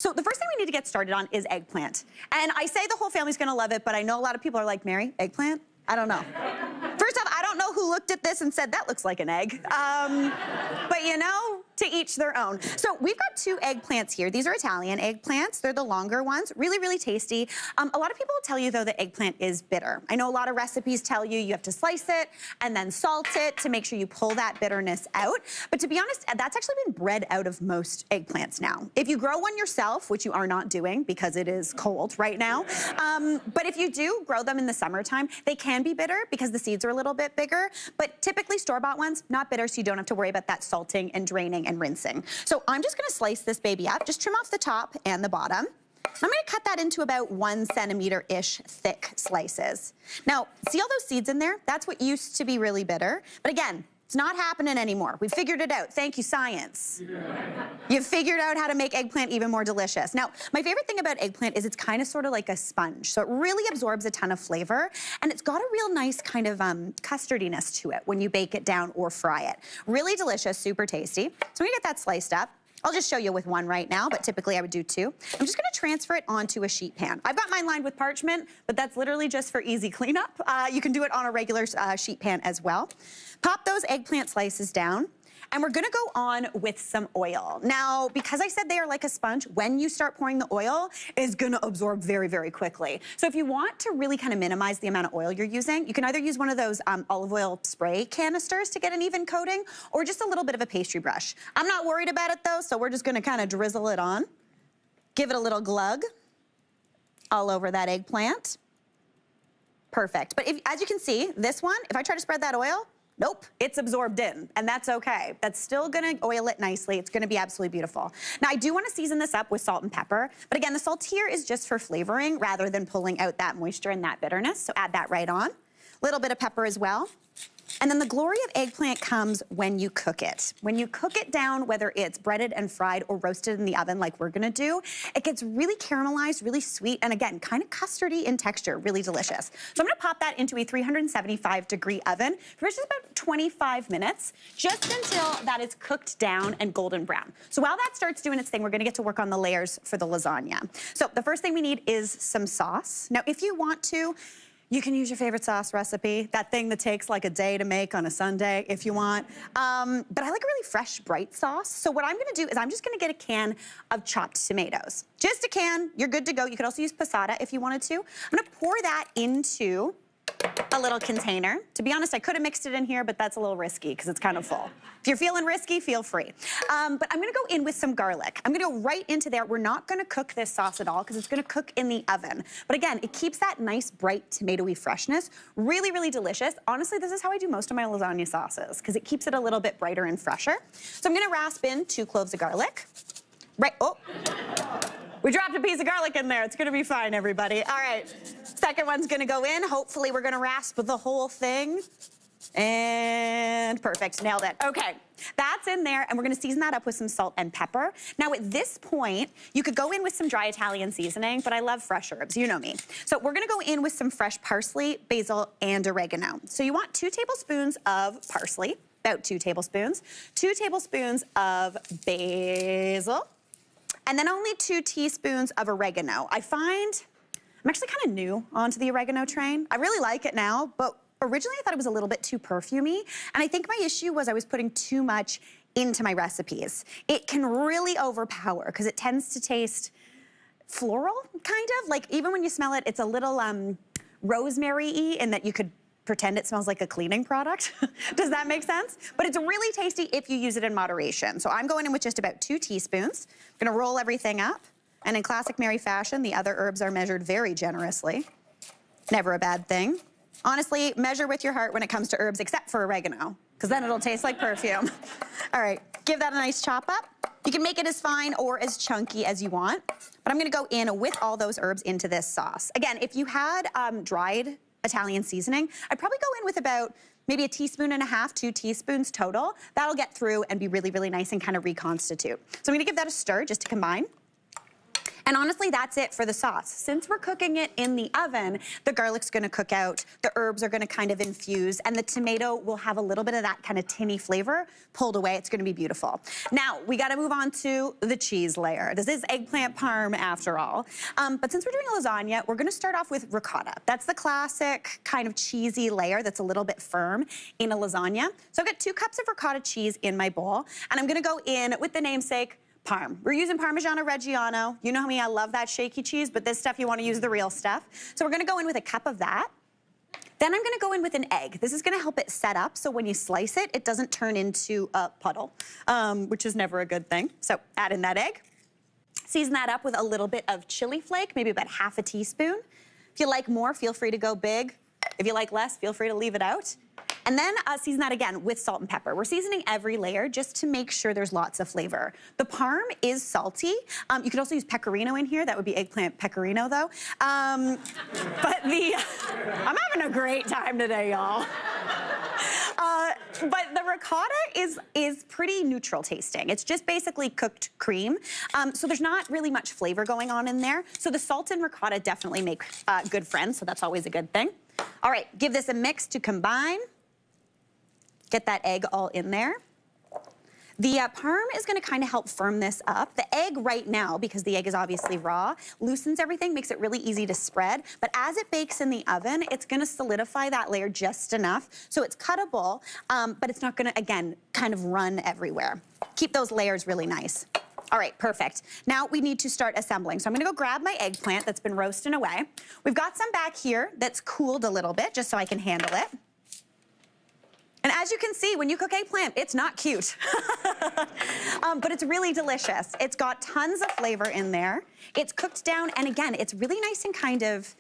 So the first thing we need to get started on is eggplant. And I say the whole family's gonna love it, but I know a lot of people are like, Mary, eggplant? I don't know. First off, I don't know who looked at this and said, that looks like an egg. But you know, to each their own. So we've got 2 eggplants here. These are Italian eggplants. They're the longer ones, really, really tasty. A lot of people will tell you though that eggplant is bitter. I know a lot of recipes tell you you have to slice it and then salt it to make sure you pull that bitterness out. But to be honest, that's actually been bred out of most eggplants now. If you grow one yourself, which you are not doing because it is cold right now, but if you do grow them in the summertime, they can be bitter because the seeds are a little bit bigger, but typically store-bought ones, not bitter, so you don't have to worry about that salting and draining and rinsing. So I'm just gonna slice this baby up, just trim off the top and the bottom. I'm gonna cut that into about 1 centimeter-ish thick slices. Now, see all those seeds in there? That's what used to be really bitter, but again, it's not happening anymore. We figured it out. Thank you, science. You've figured out how to make eggplant even more delicious. Now, my favorite thing about eggplant is it's kind of sort of like a sponge. So it really absorbs a ton of flavor, and it's got a real nice kind of custardiness to it when you bake it down or fry it. Really delicious, super tasty. So I'm gonna get that sliced up. I'll just show you with 1 right now, but typically I would do 2. I'm just gonna transfer it onto a sheet pan. I've got mine lined with parchment, but that's literally just for easy cleanup. You can do it on a regular sheet pan as well. Pop those eggplant slices down, and we're gonna go on with some oil. Now, because I said they are like a sponge, when you start pouring the oil, it's gonna absorb very, very quickly. So if you want to really kind of minimize the amount of oil you're using, you can either use one of those olive oil spray canisters to get an even coating, or just a little bit of a pastry brush. I'm not worried about it though, so we're just gonna kind of drizzle it on. Give it a little glug all over that eggplant. Perfect. But as you can see, this one, if I try to spread that oil, nope, it's absorbed in, and that's okay. That's still gonna oil it nicely. It's gonna be absolutely beautiful. Now, I do wanna season this up with salt and pepper, but again, the salt here is just for flavoring rather than pulling out that moisture and that bitterness, so add that right on. Little bit of pepper as well. And then the glory of eggplant comes when you cook it. When you cook it down, whether it's breaded and fried or roasted in the oven like we're gonna do, it gets really caramelized, really sweet, and again, kind of custardy in texture, really delicious. So I'm gonna pop that into a 375-degree oven for just about 25 minutes, just until that is cooked down and golden brown. So while that starts doing its thing, we're gonna get to work on the layers for the lasagna. So the first thing we need is some sauce. Now, if you want to, you can use your favorite sauce recipe, that thing that takes like a day to make on a Sunday if you want. But I like a really fresh, bright sauce. So what I'm gonna do is I'm just gonna get a can of chopped tomatoes. Just a can, you're good to go. You could also use passata if you wanted to. I'm gonna pour that into a little container. To be honest, I could have mixed it in here, but that's a little risky because it's kind of full. If you're feeling risky, feel free. But I'm gonna go in with some garlic. I'm gonna go right into there. We're not gonna cook this sauce at all because it's gonna cook in the oven. But again, it keeps that nice, bright, tomatoey freshness. Really, really delicious. Honestly, this is how I do most of my lasagna sauces because it keeps it a little bit brighter and fresher. So I'm gonna rasp in 2 cloves of garlic. Right, oh. We dropped a piece of garlic in there. It's gonna be fine, everybody. All right, second one's gonna go in. Hopefully we're gonna rasp the whole thing. And perfect, nailed it. Okay, that's in there, and we're gonna season that up with some salt and pepper. Now at this point, you could go in with some dry Italian seasoning, but I love fresh herbs, you know me. So we're gonna go in with some fresh parsley, basil, and oregano. So you want 2 tablespoons of parsley, about 2 tablespoons, 2 tablespoons of basil, and then only 2 teaspoons of oregano. I find I'm actually kind of new onto the oregano train. I really like it now, but originally I thought it was a little bit too perfumey. And I think my issue was I was putting too much into my recipes. It can really overpower because it tends to taste floral, kind of. Like even when you smell it, it's a little rosemary-y in that you could pretend it smells like a cleaning product. Does that make sense? But it's really tasty if you use it in moderation. So I'm going in with just about 2 teaspoons. I'm gonna roll everything up. And in classic Mary fashion, the other herbs are measured very generously. Never a bad thing. Honestly, measure with your heart when it comes to herbs, except for oregano, because then it'll taste like perfume. All right, give that a nice chop up. You can make it as fine or as chunky as you want, but I'm gonna go in with all those herbs into this sauce. Again, if you had dried Italian seasoning, I'd probably go in with about maybe 1.5 teaspoons, 2 teaspoons total. That'll get through and be really, really nice and kind of reconstitute. So I'm gonna give that a stir just to combine. And honestly, that's it for the sauce. Since we're cooking it in the oven, the garlic's gonna cook out, the herbs are gonna kind of infuse, and the tomato will have a little bit of that kind of tinny flavor pulled away. It's gonna be beautiful. Now, we gotta move on to the cheese layer. This is eggplant parm after all. But since we're doing a lasagna, we're gonna start off with ricotta. That's the classic kind of cheesy layer that's a little bit firm in a lasagna. So I've got 2 cups of ricotta cheese in my bowl, and I'm gonna go in with the namesake Parm. We're using Parmigiano Reggiano. You know me, I love that shaky cheese, but this stuff, you wanna use the real stuff. So we're gonna go in with a cup of that. Then I'm gonna go in with an egg. This is gonna help it set up so when you slice it, it doesn't turn into a puddle, which is never a good thing. So add in that egg. Season that up with a little bit of chili flake, maybe about ½ a teaspoon. If you like more, feel free to go big. If you like less, feel free to leave it out. And then season that again with salt and pepper. We're seasoning every layer just to make sure there's lots of flavor. The parm is salty. You could also use pecorino in here. That would be eggplant pecorino though. I'm having a great time today, y'all. But the ricotta is pretty neutral tasting. It's just basically cooked cream. So there's not really much flavor going on in there. So the salt and ricotta definitely make good friends, so that's always a good thing. All right, give this a mix to combine. Get that egg all in there. The parm is gonna kind of help firm this up. The egg right now, because the egg is obviously raw, loosens everything, makes it really easy to spread. But as it bakes in the oven, it's gonna solidify that layer just enough so it's cuttable, but it's not gonna, again, kind of run everywhere. Keep those layers really nice. All right, perfect. Now we need to start assembling. So I'm gonna go grab my eggplant that's been roasting away. We've got some back here that's cooled a little bit just so I can handle it. And as you can see, when you cook eggplant, it's not cute. But it's really delicious. It's got tons of flavor in there. It's cooked down, and again, it's really nice and kind of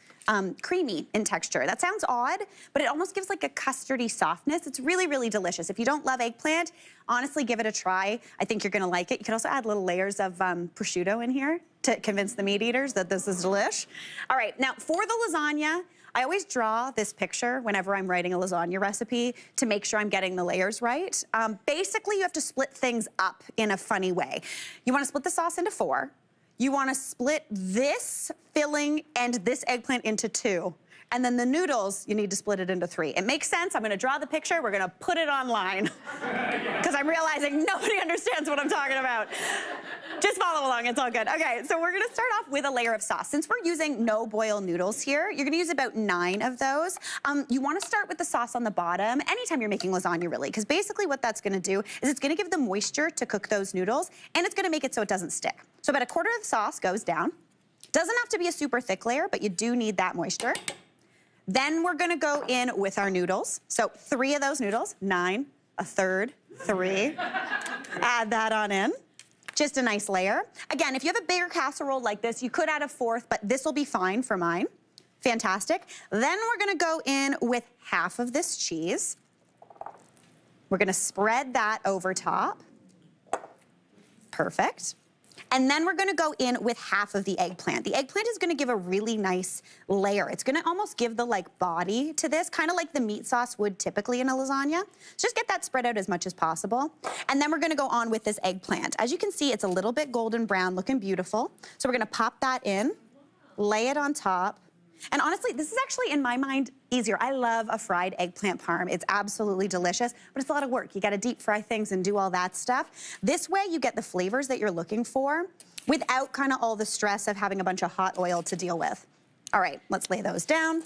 creamy in texture. That sounds odd, but it almost gives like a custardy softness. It's really, really delicious. If you don't love eggplant, honestly, give it a try. I think you're gonna like it. You can also add little layers of prosciutto in here to convince the meat eaters that this is delish. All right, now for the lasagna, I always draw this picture whenever I'm writing a lasagna recipe to make sure I'm getting the layers right. Basically, you have to split things up in a funny way. You wanna split the sauce into 4. You wanna split this filling and this eggplant into 2. And then the noodles, you need to split it into 3. It makes sense. I'm gonna draw the picture. We're gonna put it online because I'm realizing nobody understands what I'm talking about. Just follow along, it's all good. Okay, so we're gonna start off with a layer of sauce. Since we're using no boil noodles here, you're gonna use about 9 of those. You wanna start with the sauce on the bottom anytime you're making lasagna really, because basically what that's gonna do is it's gonna give the moisture to cook those noodles, and it's gonna make it so it doesn't stick. So about 1/4 of the sauce goes down. Doesn't have to be a super thick layer, but you do need that moisture. Then we're gonna go in with our noodles. So 3 of those noodles, 9, 1/3, 3. Add that on in. Just a nice layer. Again, if you have a bigger casserole like this, you could add a 4th, but this will be fine for mine. Fantastic. Then we're gonna go in with half of this cheese. We're gonna spread that over top. Perfect. And then we're gonna go in with half of the eggplant. The eggplant is gonna give a really nice layer. It's gonna almost give the body to this, kind of like the meat sauce would typically in a lasagna. So just get that spread out as much as possible. And then we're gonna go on with this eggplant. As you can see, it's a little bit golden brown, looking beautiful. So we're gonna pop that in, lay it on top. And honestly, this is actually, in my mind, easier. I love a fried eggplant parm. It's absolutely delicious, but it's a lot of work. You gotta deep fry things and do all that stuff. This way, you get the flavors that you're looking for without kind of all the stress of having a bunch of hot oil to deal with. All right, let's lay those down.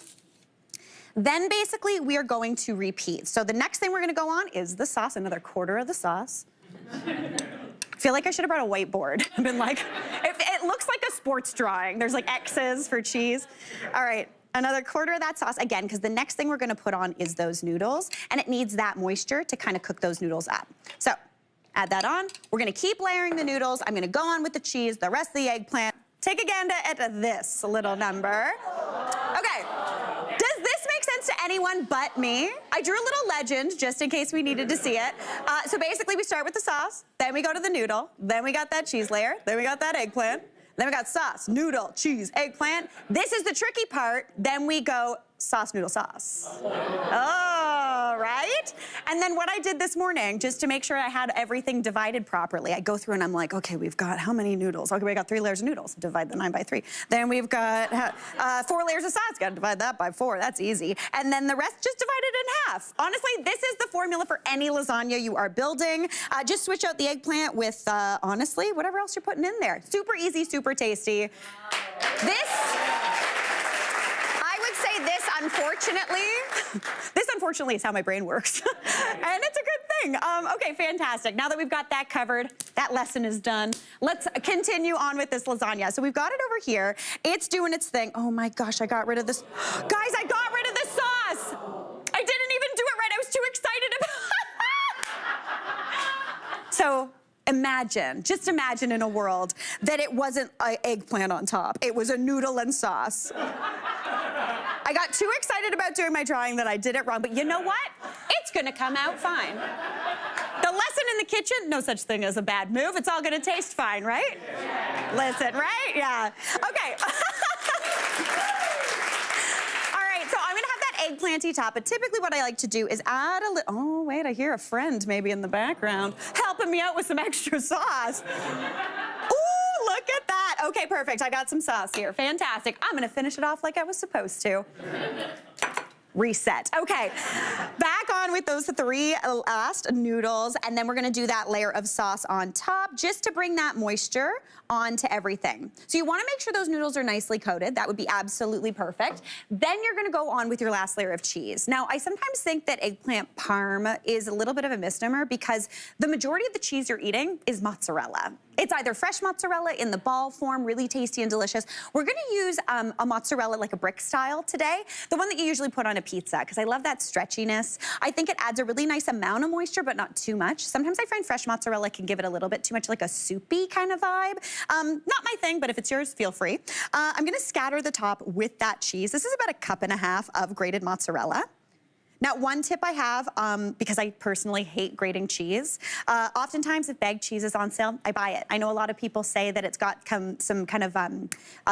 Then basically, we are going to repeat. So the next thing we're gonna go on is the sauce, another 1/4 of the sauce. I feel like I should have brought a whiteboard. I've been like, it looks like a sports drawing. There's like X's for cheese. All right, another 1/4 of that sauce, again, because the next thing we're gonna put on is those noodles, and it needs that moisture to kind of cook those noodles up. So add that on. We're gonna keep layering the noodles. I'm gonna go on with the cheese, the rest of the eggplant. Take a gander at this little number. Okay. Does this make sense to anyone but me? I drew a little legend just in case we needed to see it. So basically we start with the sauce, then we go to the noodle, then we got that cheese layer, then we got that eggplant, then we got sauce, noodle, cheese, eggplant. This is the tricky part. Then we go sauce noodle sauce. Oh, right? And then what I did this morning, just to make sure I had everything divided properly, I go through and I'm like, okay, we've got how many noodles? Okay, we got 3 layers of noodles. Divide the 9 by 3. Then we've got 4 layers of sauce. Got to divide that by 4. That's easy. And then the rest just divide it in half. Honestly, this is the formula for any lasagna you are building. Just switch out the eggplant with, honestly, whatever else you're putting in there. Super easy, super tasty. This unfortunately is how my brain works. And it's a good thing. Okay, fantastic. Now that we've got that covered, that lesson is done. Let's continue on with this lasagna. So we've got it over here. It's doing its thing. Oh my gosh, I got rid of this. Guys, I got rid of the sauce. I didn't even do it right. I was too excited about So imagine, just imagine in a world that it wasn't an eggplant on top. It was a noodle and sauce. I got too excited about doing my drawing that I did it wrong, but you know what? It's gonna come out fine. The lesson in the kitchen, no such thing as a bad move. It's all gonna taste fine, right? Yeah. Listen, right? Yeah. Okay. All right, so I'm gonna have that eggplanty top, but typically what I like to do is add a little, oh wait, I hear a friend maybe in the background helping me out with some extra sauce. Ooh, look at that. Okay, perfect. I got some sauce here. Fantastic. I'm gonna finish it off like I was supposed to. Reset. Okay, back on with those 3 last noodles, and then we're gonna do that layer of sauce on top just to bring that moisture onto everything. So you wanna make sure those noodles are nicely coated. That would be absolutely perfect. Then you're gonna go on with your last layer of cheese. Now, I sometimes think that eggplant parm is a little bit of a misnomer because the majority of the cheese you're eating is mozzarella. It's either fresh mozzarella in the ball form, really tasty and delicious. We're gonna use a mozzarella like a brick style today, the one that you usually put on a pizza, because I love that stretchiness. I think it adds a really nice amount of moisture, but not too much. Sometimes I find fresh mozzarella can give it a little bit too much, like a soupy kind of vibe. Not my thing, but if it's yours, feel free. I'm gonna scatter the top with that cheese. This is about 1.5 cups of grated mozzarella. Now, one tip I have, because I personally hate grating cheese, oftentimes if Berg cheese is on sale, I buy it. I know a lot of people say that it's got some kind of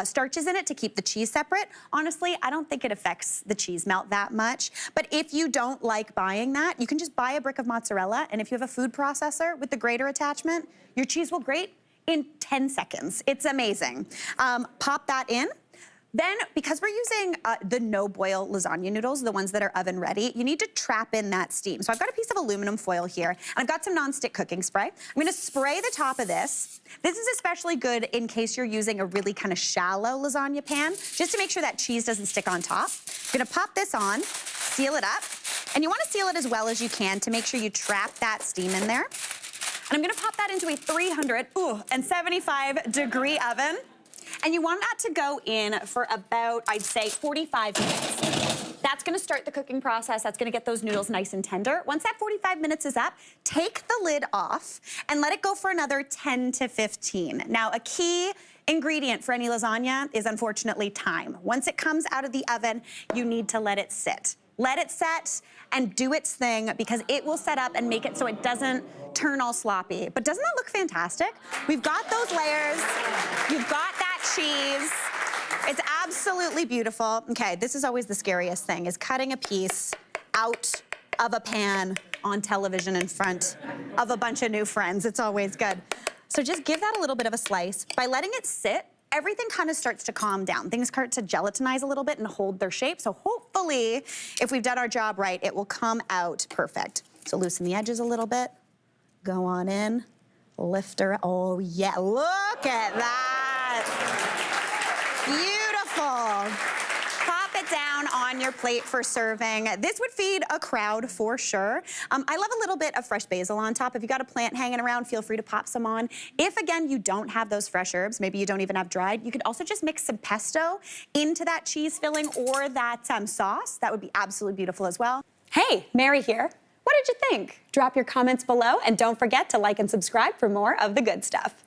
starches in it to keep the cheese separate. Honestly, I don't think it affects the cheese melt that much. But if you don't like buying that, you can just buy a brick of mozzarella, and if you have a food processor with the grater attachment, your cheese will grate in 10 seconds. It's amazing. Pop that in. Then, because we're using the no-boil lasagna noodles, the ones that are oven-ready, you need to trap in that steam. So I've got a piece of aluminum foil here, and I've got some non-stick cooking spray. I'm gonna spray the top of this. This is especially good in case you're using a really kind of shallow lasagna pan, just to make sure that cheese doesn't stick on top. I'm gonna pop this on, seal it up, and you wanna seal it as well as you can to make sure you trap that steam in there. And I'm gonna pop that into a 375-degree oven. And you want that to go in for about, I'd say, 45 minutes. That's gonna start the cooking process. That's gonna get those noodles nice and tender. Once that 45 minutes is up, take the lid off and let it go for another 10 to 15. Now, a key ingredient for any lasagna is unfortunately time. Once it comes out of the oven, you need to let it sit. Let it set and do its thing, because it will set up and make it so it doesn't turn all sloppy. But doesn't that look fantastic? We've got those layers. You've got that cheese. It's absolutely beautiful. Okay, this is always the scariest thing, is cutting a piece out of a pan on television in front of a bunch of new friends. It's always good. So just give that a little bit of a slice. By letting it sit, everything kind of starts to calm down. Things start to gelatinize a little bit and hold their shape. So hopefully, if we've done our job right, it will come out perfect. So loosen the edges a little bit. Go on in, lift her. Oh yeah, look at that. Beautiful. Pop it down on your plate for serving. This would feed a crowd for sure. I love a little bit of fresh basil on top. If you got a plant hanging around, feel free to pop some on. If again, you don't have those fresh herbs, maybe you don't even have dried, you could also just mix some pesto into that cheese filling or that sauce. That would be absolutely beautiful as well. Hey, Mary here. What did you think? Drop your comments below, and don't forget to like and subscribe for more of the good stuff.